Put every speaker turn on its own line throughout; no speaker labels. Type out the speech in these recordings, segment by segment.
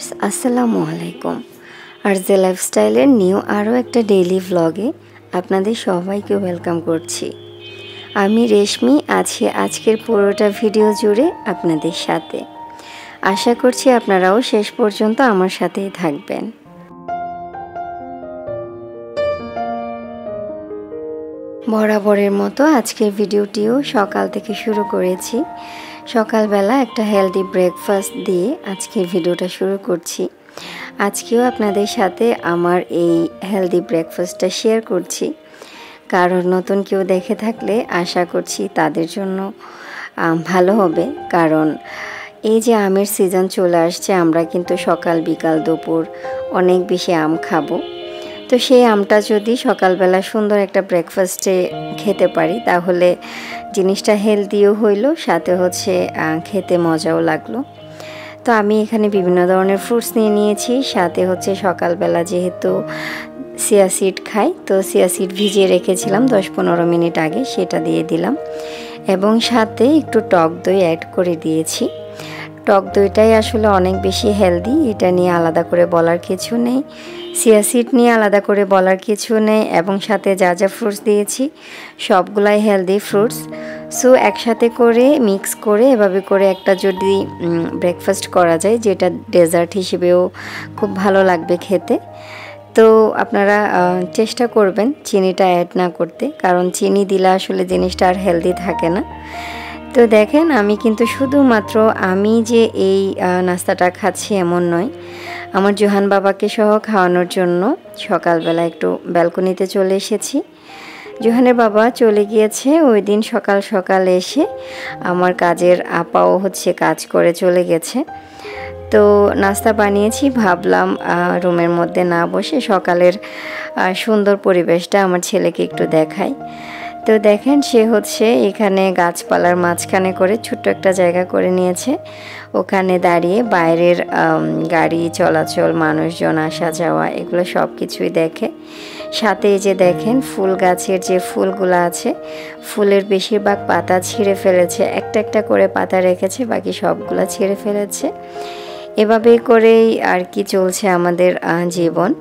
Viewers আসসালামু আলাইকুম। RJ লাইফস্টাইলের new আরও একটা ডেইলি ভ্লগে আপনাদের সবাইকে ওয়েলকাম করছি। আমি রেশমি আছি আজকের পুরোটা ভিডিও জুড়ে আপনাদের সাথে। আশা করছি আপনারাও শেষ পর্যন্ত আমার সাথেই থাকবেন। বরাবরের মতো আজকের ভিডিওটিও সকাল থেকে শুরু করেছি। সকালবেলা একটা হেলদি ব্রেকফাস্ট দিয়ে আজকের ভিডিওটা শুরু করছি। আজকেও আপনাদের সাথে আমার এই হেলদি ব্রেকফাস্টটা শেয়ার করছি, কারণ নতুন কেউ দেখে থাকলে আশা করছি তাদের জন্য ভালো হবে। কারণ এই যে আমের সিজন চলে আসছে, আমরা কিন্তু সকাল বিকাল দুপুর অনেক বেশি আম খাবো। তো সেই আমটা যদি সকালবেলা সুন্দর একটা ব্রেকফাস্টে খেতে পারি তাহলে জিনিসটা হেলদিও হইলো, সাথে হচ্ছে খেতে মজাও লাগলো। তো আমি এখানে বিভিন্ন ধরনের ফ্রুটস নিয়ে নিয়েছি, সাথে হচ্ছে সকালবেলা যেহেতু চিয়া সিড খাই, তো চিয়া সিড ভিজিয়ে রেখেছিলাম 10-15 মিনিট আগে, সেটা দিয়ে দিলাম এবং সাথে একটু টক দই অ্যাড করে দিয়েছি। টক দইটাই আসলে অনেক বেশি হেলদি, এটা নিয়ে আলাদা করে বলার কিছু নেই। চিয়া সিড নিয়ে আলাদা করে বলার কিছু নেই এবং সাথে যা যা ফ্রুটস দিয়েছি সবগুলাই হেলদি ফ্রুটস। সো একসাথে করে মিক্স করে এভাবে করে একটা যদি ব্রেকফাস্ট করা যায়, যেটা ডেজার্ট হিসেবেও খুব ভালো লাগবে খেতে। তো আপনারা চেষ্টা করবেন চিনিটা অ্যাড না করতে, কারণ চিনি দিলে আসলে জিনিসটা আর হেলদি থাকে না। তো দেখেন আমি কিন্তু শুধুমাত্র আমি যে এই নাস্তাটা খাচ্ছি এমন নয়, আমার জোহান বাবাকে সহ খাওয়ানোর জন্য সকালবেলা একটু ব্যালকনিতে চলে এসেছি। জোহানের বাবা চলে গিয়েছে ওই দিন সকাল সকাল এসে, আমার কাজের আপাও হচ্ছে কাজ করে চলে গেছে। তো নাস্তা বানিয়েছি, ভাবলাম রুমের মধ্যে না বসে সকালের সুন্দর পরিবেশটা আমার ছেলেকে একটু দেখাই। তো দেখেন সে হচ্ছে এখানে গাছপালার মাঝখানে করে ছোট্ট একটা জায়গা করে নিয়েছে, ওখানে দাঁড়িয়ে বাইরের গাড়ি চলাচল, মানুষজন আসা যাওয়া এগুলো সব কিছুই দেখে। সাথে এই যে দেখেন ফুল গাছের যে ফুলগুলো আছে, ফুলের বেশিরভাগ পাতা ছিঁড়ে ফেলেছে, একটা একটা করে পাতা রেখেছে, বাকি সবগুলো ছিঁড়ে ফেলেছে। এভাবেই করেই আর কি চলছে আমাদের জীবন।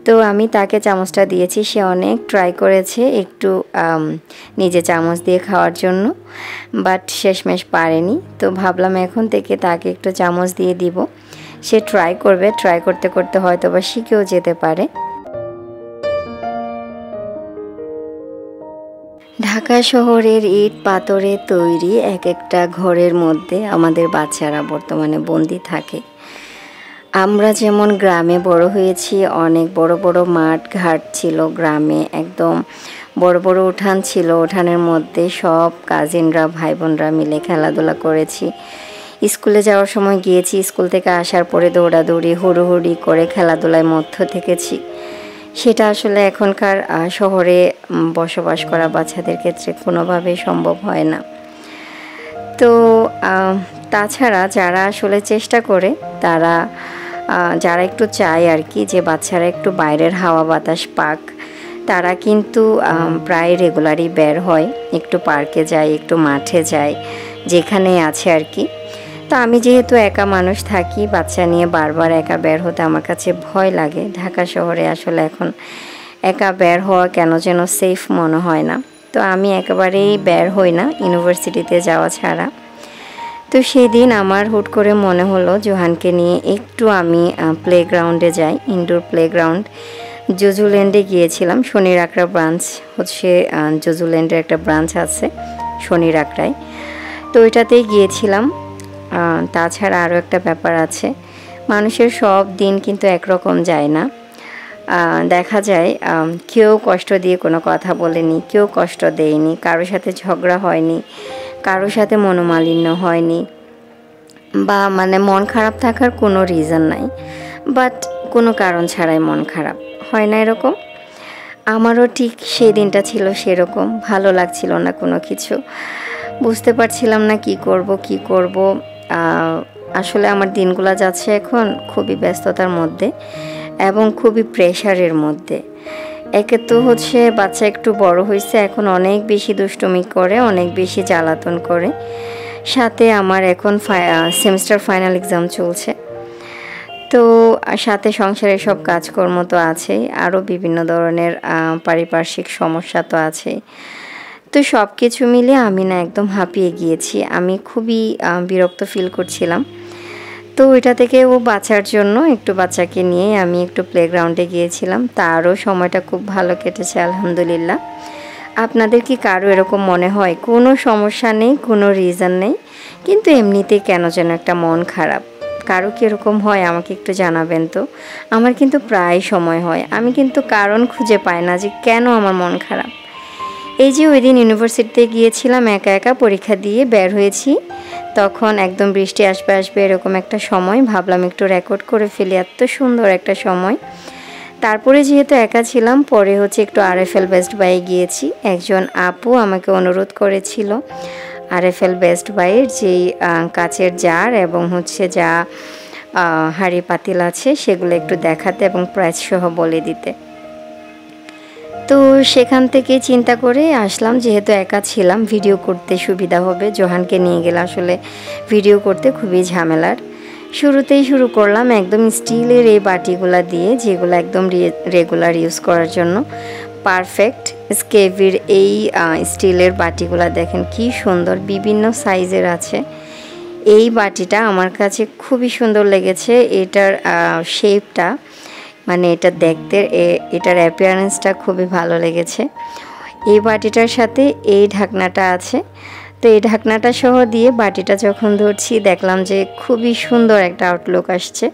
তো আমি তাকে চামচটা দিয়েছি, সে অনেক ট্রাই করেছে একটু নিজে চামচ দিয়ে খাওয়ার জন্য, বাট শেষমেশ পারেনি। তো ভাবলাম এখন থেকে তাকে একটু চামচ দিয়ে দিব, সে ট্রাই করবে, ট্রাই করতে করতে হয়তো বা শিখেও যেতে পারে। ঢাকা শহরের ইট পাথরে তৈরি এক একটা ঘরের মধ্যে আমাদের বাচ্চারা বর্তমানে বন্দি থাকে। আমরা যেমন গ্রামে বড় হয়েছি, অনেক বড় বড় মাঠ ঘাট ছিল গ্রামে, একদম বড় বড় উঠান ছিল, উঠানের মধ্যে সব কাজিনরা ভাই বোনরা মিলে খেলাধুলা করেছি। স্কুলে যাওয়ার সময় গিয়েছি, স্কুল থেকে আসার পরে দৌড়াদৌড়ি হুড়োহুড়ি করে খেলাধুলায় মধ্য থেকেছি। সেটা আসলে এখনকার শহরে বসবাস করা বাচ্চাদের ক্ষেত্রে কোনোভাবেই সম্ভব হয় না। তো তাছাড়া যারা আসলে চেষ্টা করে, তারা যারা একটু চায় আর কি যে বাচ্চারা একটু বাইরের হাওয়া বাতাস পাক, তারা কিন্তু প্রায় রেগুলারই বের হয়, একটু পার্কে যায়, একটু মাঠে যায়, যেখানে আছে আর কি। তো আমি যেহেতু একা মানুষ থাকি, বাচ্চা নিয়ে বারবার একা বের হতে আমার কাছে ভয় লাগে। ঢাকা শহরে আসলে এখন একা বের হওয়া কেন যেন সেফ মনে হয় না, তো আমি একেবারেই বের হই না ইউনিভার্সিটিতে যাওয়া ছাড়া। তো সেই দিন আমার হুট করে মনে হলো জোহানকে নিয়ে একটু আমি প্লেগ্রাউন্ডে যাই, ইনডোর প্লেগ্রাউন্ড জুজুল্যান্ডে গিয়েছিলাম। শনির আকড়া ব্রাঞ্চ হচ্ছে জুজুল্যান্ডের একটা ব্রাঞ্চ আছে শনির আকড়ায়, তো ওইটাতেই গিয়েছিলাম। তাছাড়া আরও একটা ব্যাপার আছে, মানুষের সব দিন কিন্তু একরকম যায় না। দেখা যায় কেউ কষ্ট দিয়ে কোনো কথা বলেনি, কেউ কষ্ট দেয়নি, কারোর সাথে ঝগড়া হয়নি, কারোর সাথে মনোমালিন্য হয়নি, বা মানে মন খারাপ থাকার কোনো রিজন নাই, বাট কোনো কারণ ছাড়াই মন খারাপ হয় না এরকম। আমারও ঠিক সেই দিনটা ছিল সেরকম, ভালো লাগছিল না কোনো কিছু, বুঝতে পারছিলাম না কি করব। আসলে আমার দিনগুলো যাচ্ছে এখন খুবই ব্যস্ততার মধ্যে এবং খুবই প্রেশারের মধ্যে। একে তো হচ্ছে বাচ্চা একটু বড় হয়েছে, এখন অনেক বেশি দুষ্টুমি করে, অনেক বেশি জ্বালাতন করে, সাথে আমার এখন সেমিস্টার ফাইনাল এক্সাম চলছে। তো সাথে সংসারের সব কাজকর্ম তো আছেই, আরও বিভিন্ন ধরনের পারিপার্শ্বিক সমস্যা তো আছেই। তো সব কিছু মিলে আমি না একদম হাঁপিয়ে গিয়েছি, আমি খুবই বিরক্ত ফিল করছিলাম। তো ওইটা থেকে ও বাঁচার জন্য একটু বাচ্চাকে নিয়ে আমি একটু প্লেগ্রাউন্ডে গিয়েছিলাম, তারও সময়টা খুব ভালো কেটেছে আলহামদুলিল্লাহ। আপনাদের কি কারো এরকম মনে হয় কোনো সমস্যা নেই, কোনো রিজন নেই, কিন্তু এমনিতেই কেন যেন একটা মন খারাপ? কারো কি এরকম হয় আমাকে একটু জানাবেন তো। আমার কিন্তু প্রায় সময় হয়, আমি কিন্তু কারণ খুঁজে পাই না যে কেন আমার মন খারাপ। এই যে ওই দিন ইউনিভার্সিটিতে গিয়েছিলাম, একা একা পরীক্ষা দিয়ে বের হয়েছি, তখন একদম বৃষ্টি আসবে আসবে এরকম একটা সময়, ভাবলাম একটু রেকর্ড করে ফেলি, এত সুন্দর একটা সময়। তারপরে যেহেতু একা ছিলাম, পরে হচ্ছে একটু আরএফএল বেস্ট বাইয়ে গিয়েছি। একজন আপু আমাকে অনুরোধ করেছিল আরএফএল বেস্ট বাইয়ের যেই কাচের জার এবং হচ্ছে যা হাঁড়ি পাতিল আছে সেগুলো একটু দেখাতে এবং প্রাইস সহ বলে দিতে। তো সেখান থেকে চিন্তা করে আসলাম, যেহেতু একা ছিলাম ভিডিও করতে সুবিধা হবে, জোহানকে নিয়ে গেলে আসলে ভিডিও করতে খুবই ঝামেলার। শুরুতেই শুরু করলাম একদম স্টিলের এই বাটিগুলা দিয়ে, যেগুলো একদম রেগুলার ইউজ করার জন্য পারফেক্ট। স্কেভির এই স্টিলের বাটিগুলা দেখেন কি সুন্দর, বিভিন্ন সাইজের আছে। এই বাটিটা আমার কাছে খুবই সুন্দর লেগেছে, এটার শেপটা মানে এটা দেখতে, এটার অ্যাপিয়ারেন্সটা খুবই ভালো লেগেছে। এই বাটিটার সাথে এই ঢাকনাটা আছে, তো এই ঢাকনাটা সহ দিয়ে বাটিটা যখন ধরছি দেখলাম যে খুবই সুন্দর একটা আউটলুক আসছে।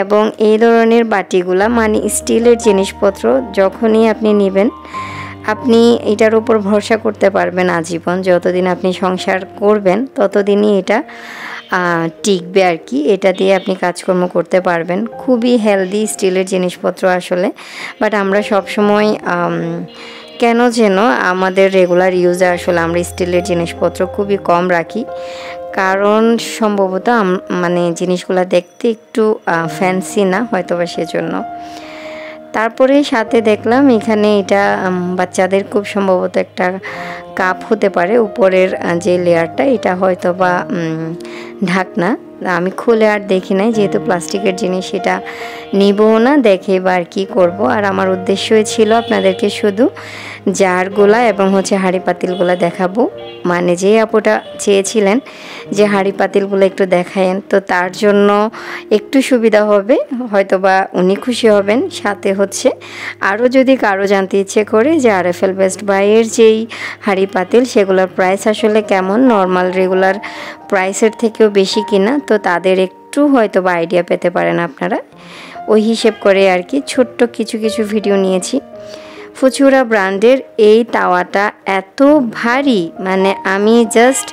এবং এই ধরনের বাটিগুলা মানে স্টিলের জিনিসপত্র যখনই আপনি নেবেন, আপনি এটার উপর ভরসা করতে পারবেন আজীবন। যতদিন আপনি সংসার করবেন ততদিনই এটা টিকবে আর কি, এটা দিয়ে আপনি কাজকর্ম করতে পারবেন। খুবই হেলদি স্টিলের জিনিসপত্র আসলে, বাট আমরা সবসময় কেন যেন আমাদের রেগুলার ইউজে আসলে আমরা স্টিলের জিনিসপত্র খুবই কম রাখি, কারণ সম্ভবত মানে জিনিসগুলো দেখতে একটু ফ্যান্সি না হয়তো বা সেজন্য। তারপরে সাথে দেখলাম এখানে এটা বাচ্চাদের খুব সম্ভবত একটা কাপ হতে পারে, উপরের যে লেয়ারটা এটা হয়তো বা ঢাকনা। আমি খুলে আর দেখি নাই, যেহেতু প্লাস্টিকের জিনিস এটা নিবও না, দেখে বা আর কী করবো। আর আমার উদ্দেশ্যই ছিল আপনাদেরকে শুধু জারগুলা এবং হচ্ছে হাঁড়ি পাতিলগুলা দেখাবো, মানে যে আপুটা চেয়েছিলেন যে হাঁড়ি পাতিলগুলো একটু দেখায়েন, তো তার জন্য একটু সুবিধা হবে, হয়তো বা উনি খুশি হবেন। সাথে হচ্ছে আরও যদি কারো জানতে ইচ্ছে করে যে আরএফএল বেস্ট বাইয়ের যেই হাঁড়ি পাতিল সেগুলোর প্রাইস আসলে কেমন, নর্মাল রেগুলার প্রাইসের থেকেও বেশি কিনা, তো তাদের একটু হয়তো বা আইডিয়া পেতে পারেন আপনারা। ওই হিসেব করে আর কি ছোট্ট কিছু কিছু ভিডিও নিয়েছি। ফুচুরা ব্র্যান্ডের এই তাওয়াটা এত ভারী, মানে আমি জাস্ট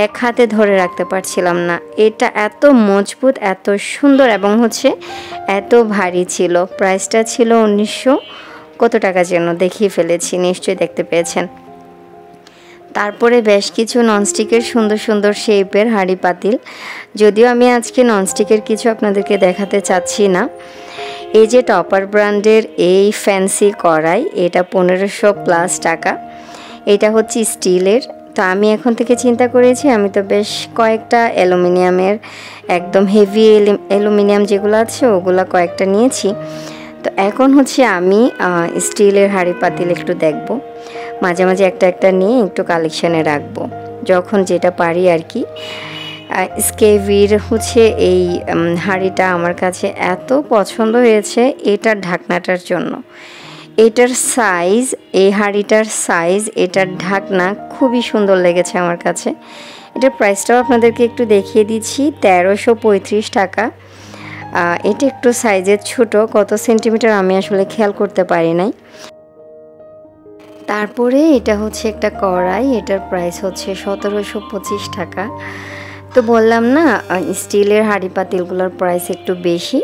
এক হাতে ধরে রাখতে পারছিলাম না, এটা এত মজবুত, এত সুন্দর এবং হচ্ছে এত ভারী ছিল। প্রাইসটা ছিল 1900 কত টাকা যেন, দেখিয়ে ফেলেছি, নিশ্চয়ই দেখতে পেয়েছেন। তারপরে বেশ কিছু ননস্টিকের সুন্দর সুন্দর শেপের হাঁড়ি পাতিল, যদিও আমি আজকে ননস্টিকের কিছু আপনাদেরকে দেখাতে চাচ্ছি না। এই যে টপার ব্র্যান্ডের এই ফ্যান্সি কড়াই, এটা 1500+ টাকা, এটা হচ্ছে স্টিলের। তো আমি এখন থেকে চিন্তা করেছি, আমি তো বেশ কয়েকটা অ্যালুমিনিয়ামের একদম হেভি অ্যালুমিনিয়াম যেগুলো আছে ওগুলো কয়েকটা নিয়েছি। তো এখন হচ্ছে আমি স্টিলের হাঁড়ি পাতিল একটু দেখব, মাঝে মাঝে একটা একটা নিয়ে একটু কালেকশানে রাখবো যখন যেটা পারি আর কি। স্কেভির হচ্ছে এই হাঁড়িটা আমার কাছে এত পছন্দ হয়েছে এটার ঢাকনাটার জন্য। এটার সাইজ, এই হাঁড়িটার সাইজ, এটার ঢাকনা খুবই সুন্দর লেগেছে আমার কাছে। এটার প্রাইসটাও আপনাদেরকে একটু দেখিয়ে দিচ্ছি, 1335 টাকা। এটা একটু সাইজের ছোট, কত সেন্টিমিটার আমি আসলে খেয়াল করতে পারি নাই। তারপরে এটা হচ্ছে একটা কড়াই, এটার প্রাইস হচ্ছে 1725 টাকা। তো বললাম না স্টিলের হাঁড়ি পাতিলগুলোর প্রাইস একটু বেশি,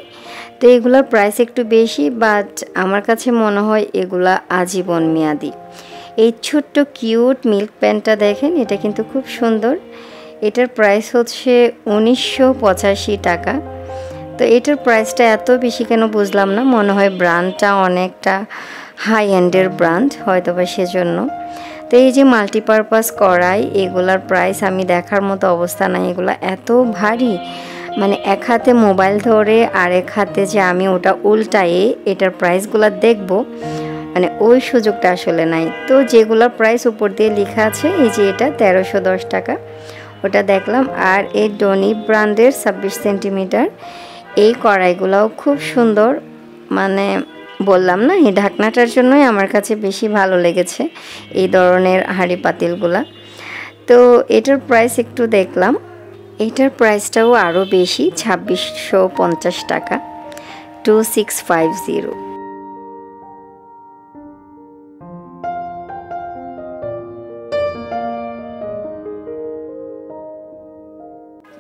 তো এগুলোর প্রাইস একটু বেশি, বাট আমার কাছে মনে হয় এগুলা আজীবন মেয়াদি। এই ছোট্ট কিউট মিল্ক প্যানটা দেখেন, এটা কিন্তু খুব সুন্দর, এটার প্রাইস হচ্ছে 1985 টাকা। তো এটার প্রাইসটা এত বেশি কেন বুঝলাম না, মনে হয় ব্র্যান্ডটা অনেকটা হাই এন্ডের ব্র্যান্ড হয়তো বা সেজন্য। তো এই যে মাল্টিপারপাস কড়াই, এগুলার প্রাইস আমি দেখার মতো অবস্থা নাই, এগুলো এত ভারী মানে এক হাতে মোবাইল ধরে আর এক হাতে যে আমি ওটা উল্টায়ে এটার প্রাইসগুলো দেখব, মানে ওই সুযোগটা আসলে নাই। তো যেগুলোর প্রাইস উপর দিয়ে লেখা আছে, এই যে এটা 1310 টাকা, ওটা দেখলাম। আর এই ডনি ব্র্যান্ডের 26 সেন্টিমিটার এই কড়াইগুলোও খুব সুন্দর, মানে বললাম না এই ঢাকনাটার জন্যই আমার কাছে বেশি ভালো লেগেছে এই ধরনের হাঁড়ি পাতিলগুলা। তো এটার প্রাইস একটু দেখলাম, এটার প্রাইসটাও আরও বেশি, 2650 টাকা, 2650।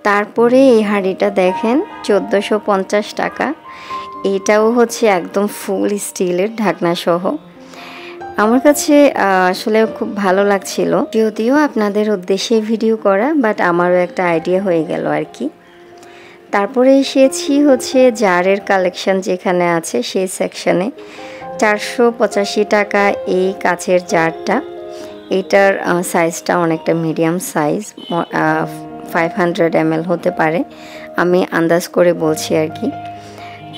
তারপরে এই হাঁড়িটা দেখেন 1450 টাকা, এটাও হচ্ছে একদম ফুল স্টিলের ঢাকনা সহ। আমার কাছে আসলে খুব ভালো লাগছিল, যদিও আপনাদের উদ্দেশ্যে ভিডিও করা, বাট আমারও একটা আইডিয়া হয়ে গেল আর কি। তারপরে এসেছি হচ্ছে জারের কালেকশন যেখানে আছে সেই সেকশনে। 485 টাকা এই কাচের জারটা, এটার সাইজটা অনেকটা মিডিয়াম সাইজ, 500 ml হতে পারে, আমি আন্দাজ করে বলছি আর কি।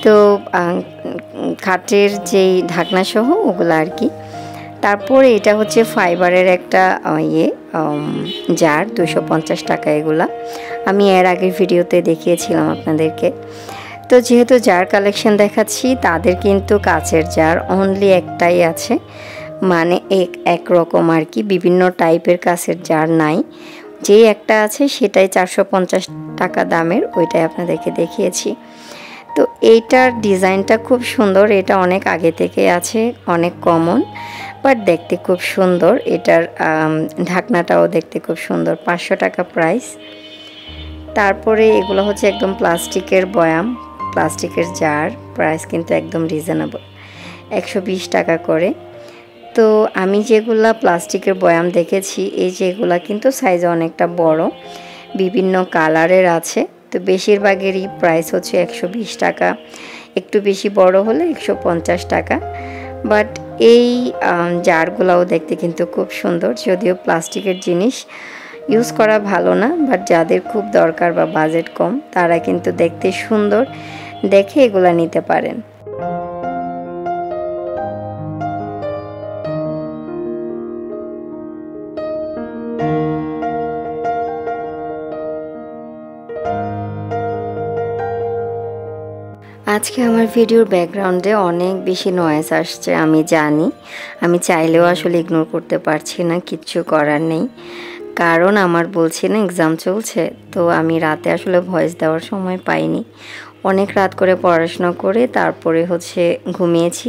তো খাটের যেই ঢাকনা সহ ওগুলো আর কি। তারপরে এটা হচ্ছে ফাইবারের একটা জার, 250 টাকা এগুলা, আমি এর আগের ভিডিওতে দেখিয়েছিলাম আপনাদেরকে। তো যেহেতু জার কালেকশন দেখাচ্ছি, তাদের কিন্তু কাচের জার অনলি একটাই আছে, মানে এক রকম আর কি, বিভিন্ন টাইপের কাচের জার নাই, যেই একটা আছে সেটাই 450 টাকা দামের, ওইটাই আপনাদেরকে দেখিয়েছি। তো এইটার ডিজাইনটা খুব সুন্দর, এটা অনেক আগে থেকে আছে, অনেক কমন, বাট দেখতে খুব সুন্দর। এটার ঢাকনাটাও দেখতে খুব সুন্দর, 500 টাকা প্রাইস। তারপরে এগুলো হচ্ছে একদম প্লাস্টিকের বয়াম, প্লাস্টিকের জার, প্রাইস কিন্তু একদম রিজনেবল, 120 টাকা করে। তো আমি যেগুলা প্লাস্টিকের বয়াম দেখেছি, এই যেগুলা কিন্তু সাইজ অনেকটা বড়, বিভিন্ন কালারের আছে। তো বেশিরভাগেরই প্রাইস হচ্ছে 120 টাকা, একটু বেশি বড় হলে 150 টাকা। বাট এই জারগুলাও দেখতে কিন্তু খুব সুন্দর, যদিও প্লাস্টিকের জিনিস ইউজ করা ভালো না, বাট যাদের খুব দরকার বা বাজেট কম, তারা কিন্তু দেখতে সুন্দর দেখে এগুলা নিতে পারেন। আজকে আমার ভিডিওর ব্যাকগ্রাউন্ডে অনেক বেশি নয়েজ আসছে, আমি জানি, আমি চাইলেও আসলে ইগনোর করতে পারছি না, কিচ্ছু করার নেই, কারণ আমার বলছি না এক্সাম চলছে। তো আমি রাতে আসলে ভয়েস দেওয়ার সময় পাইনি, অনেক রাত করে পড়াশোনা করে তারপরে হচ্ছে ঘুমিয়েছি,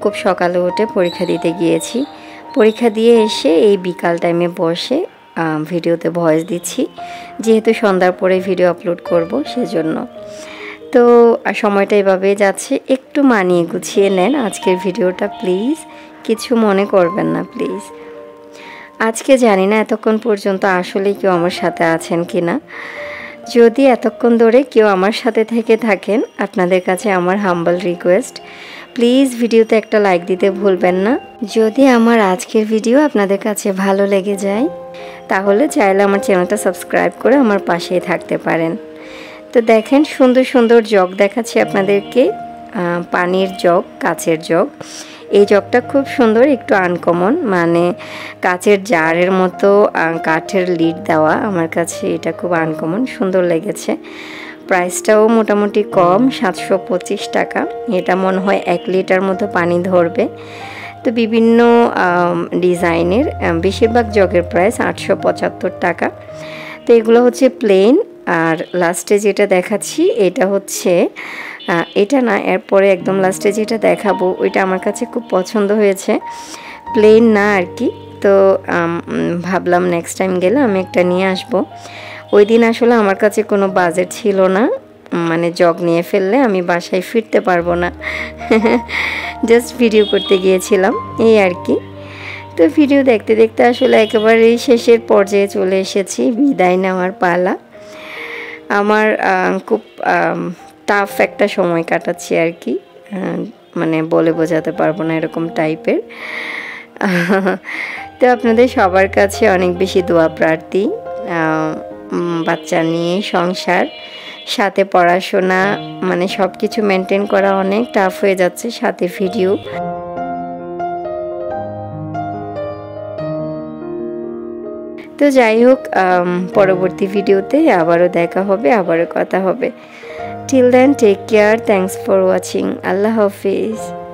খুব সকালে উঠে পরীক্ষা দিতে গিয়েছি, পরীক্ষা দিয়ে এসে এই বিকাল টাইমে বসে ভিডিওতে ভয়েস দিচ্ছি, যেহেতু সন্ধ্যার পরে ভিডিও আপলোড করব সেজন্য। তো সময়টা এভাবে যাচ্ছে, একটু মানিয়ে গুছিয়ে নেন আজকের ভিডিওটা প্লিজ, কিছু মনে করবেন না প্লিজ। আজকে জানি না এতক্ষণ পর্যন্ত আসলে কেউ আমার সাথে আছেন কি না, যদি এতক্ষণ ধরে কেউ আমার সাথে থেকে থাকেন, আপনাদের কাছে আমার হাম্বল রিকোয়েস্ট, প্লিজ ভিডিওতে একটা লাইক দিতে ভুলবেন না। যদি আমার আজকের ভিডিও আপনাদের কাছে ভালো লেগে যায়, তাহলে চাইলে আমার চ্যানেলটা সাবস্ক্রাইব করে আমার পাশেই থাকতে পারেন। তো দেখেন সুন্দর সুন্দর জগ দেখাচ্ছি আপনাদেরকে, পানির জগ, কাচের জগ। এই জগটা খুব সুন্দর, একটু আনকমন, মানে কাচের জারের মতো কাঠের লিড দেওয়া, আমার কাছে এটা খুব আনকমন, সুন্দর লেগেছে। প্রাইসটাও মোটামুটি কম, 725 টাকা। এটা মনে হয় 1 লিটার মতো পানি ধরবে। তো বিভিন্ন ডিজাইনের, বেশিরভাগ জগের প্রাইস 875 টাকা। তো এগুলো হচ্ছে প্লেন। আর লাস্টে যেটা দেখাচ্ছি এটা হচ্ছে, এটা না, এরপরে একদম লাস্টে যেটা দেখাবো ওইটা আমার কাছে খুব পছন্দ হয়েছে, প্লেন না আর কি। তো ভাবলাম নেক্সট টাইম গেলে আমি একটা নিয়ে আসব। ওই দিন আসলে আমার কাছে কোনো বাজেট ছিল না, মানে জগ নিয়ে ফেললে আমি বাসায় ফিরতে পারবো না, জাস্ট ভিডিও করতে গিয়েছিলাম এই আর কি। তো ভিডিও দেখতে দেখতে আসলে একেবারেই শেষের পর্যায়ে চলে এসেছি, বিদায় নেওয়ার পালা। আমার খুব টাফ একটা সময় কাটাচ্ছি আর কি, মানে বলে বোঝাতে পারবো না, এরকম টাইপের। তো আপনাদের সবার কাছে অনেক বেশি দোয়া প্রার্থী, বাচ্চা নিয়ে সংসার সাথে পড়াশোনা মানে সব কিছু মেনটেন করা অনেক টাফ হয়ে যাচ্ছে, সাথে ভিডিও। তো যাই হোক, পরবর্তী ভিডিওতে আবারও দেখা হবে, আবারও কথা হবে। Till then take care, thanks for watching, আল্লাহ হাফিজ।